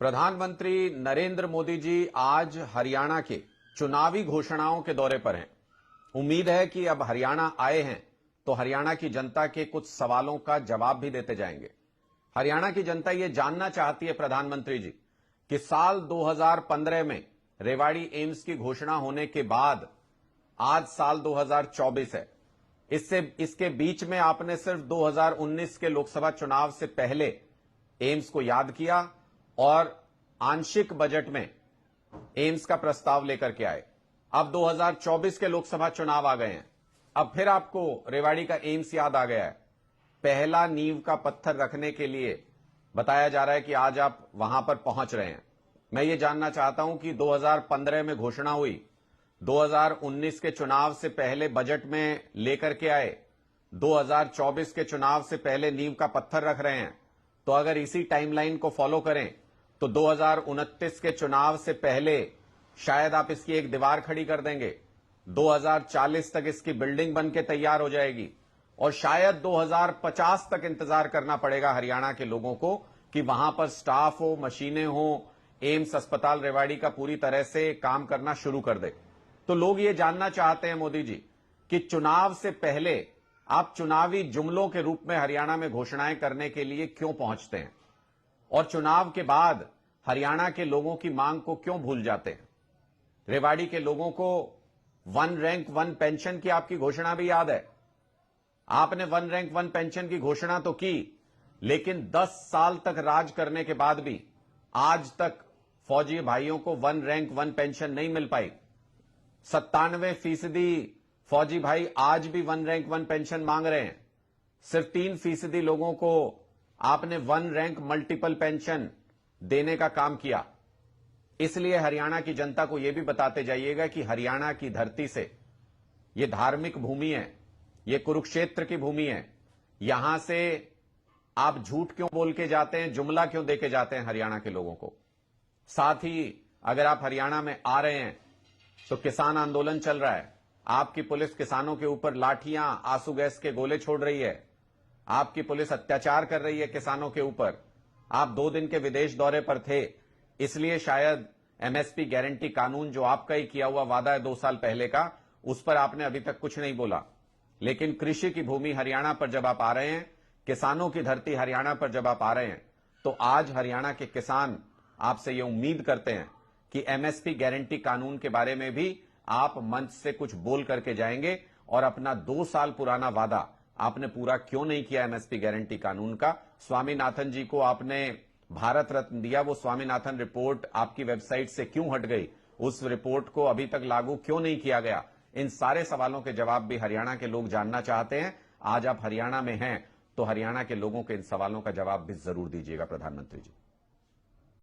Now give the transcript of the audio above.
प्रधानमंत्री नरेंद्र मोदी जी आज हरियाणा के चुनावी घोषणाओं के दौरे पर हैं। उम्मीद है कि अब हरियाणा आए हैं तो हरियाणा की जनता के कुछ सवालों का जवाब भी देते जाएंगे। हरियाणा की जनता यह जानना चाहती है प्रधानमंत्री जी कि साल 2015 में रेवाड़ी एम्स की घोषणा होने के बाद आज साल 2024 है। इसके बीच में आपने सिर्फ 2019 के लोकसभा चुनाव से पहले एम्स को याद किया और आंशिक बजट में एम्स का प्रस्ताव लेकर के आए। अब 2024 के लोकसभा चुनाव आ गए हैं, अब फिर आपको रेवाड़ी का एम्स याद आ गया है। पहला नींव का पत्थर रखने के लिए बताया जा रहा है कि आज आप वहां पर पहुंच रहे हैं। मैं ये जानना चाहता हूं कि 2015 में घोषणा हुई, 2019 के चुनाव से पहले बजट में लेकर के आए, 2024 के चुनाव से पहले नींव का पत्थर रख रहे हैं। तो अगर इसी टाइमलाइन को फॉलो करें तो 2029 के चुनाव से पहले शायद आप इसकी एक दीवार खड़ी कर देंगे, 2040 तक इसकी बिल्डिंग बन के तैयार हो जाएगी और शायद 2050 तक इंतजार करना पड़ेगा हरियाणा के लोगों को कि वहां पर स्टाफ हो, मशीनें हो, एम्स अस्पताल रेवाड़ी का पूरी तरह से काम करना शुरू कर दे। तो लोग ये जानना चाहते हैं मोदी जी कि चुनाव से पहले आप चुनावी जुमलों के रूप में हरियाणा में घोषणाएं करने के लिए क्यों पहुंचते हैं और चुनाव के बाद हरियाणा के लोगों की मांग को क्यों भूल जाते हैं। रेवाड़ी के लोगों को वन रैंक वन पेंशन की आपकी घोषणा भी याद है। आपने वन रैंक वन पेंशन की घोषणा तो की, लेकिन 10 साल तक राज करने के बाद भी आज तक फौजी भाइयों को वन रैंक वन पेंशन नहीं मिल पाई। 97% फौजी भाई आज भी वन रैंक वन पेंशन मांग रहे हैं। सिर्फ 3% लोगों को आपने वन रैंक मल्टीपल पेंशन देने का काम किया। इसलिए हरियाणा की जनता को यह भी बताते जाइएगा कि हरियाणा की धरती से यह धार्मिक भूमि है, यह कुरुक्षेत्र की भूमि है। यहां से आप झूठ क्यों बोल के जाते हैं, जुमला क्यों देके जाते हैं हरियाणा के लोगों को। साथ ही अगर आप हरियाणा में आ रहे हैं तो किसान आंदोलन चल रहा है, आपकी पुलिस किसानों के ऊपर लाठियां, आंसू गैस के गोले छोड़ रही है, आपकी पुलिस अत्याचार कर रही है किसानों के ऊपर। आप 2 दिन के विदेश दौरे पर थे, इसलिए शायद एमएसपी गारंटी कानून जो आपका ही किया हुआ वादा है 2 साल पहले का, उस पर आपने अभी तक कुछ नहीं बोला। लेकिन कृषि की भूमि हरियाणा पर जब आप आ रहे हैं, किसानों की धरती हरियाणा पर जब आप आ रहे हैं, तो आज हरियाणा के किसान आपसे ये उम्मीद करते हैं कि एमएसपी गारंटी कानून के बारे में भी आप मंच से कुछ बोल करके जाएंगे और अपना 2 साल पुराना वादा आपने पूरा क्यों नहीं किया एमएसपी गारंटी कानून का। स्वामीनाथन जी को आपने भारत रत्न दिया, वो स्वामीनाथन रिपोर्ट आपकी वेबसाइट से क्यों हट गई, उस रिपोर्ट को अभी तक लागू क्यों नहीं किया गया। इन सारे सवालों के जवाब भी हरियाणा के लोग जानना चाहते हैं। आज आप हरियाणा में हैं तो हरियाणा के लोगों के इन सवालों का जवाब भी जरूर दीजिएगा प्रधानमंत्री जी।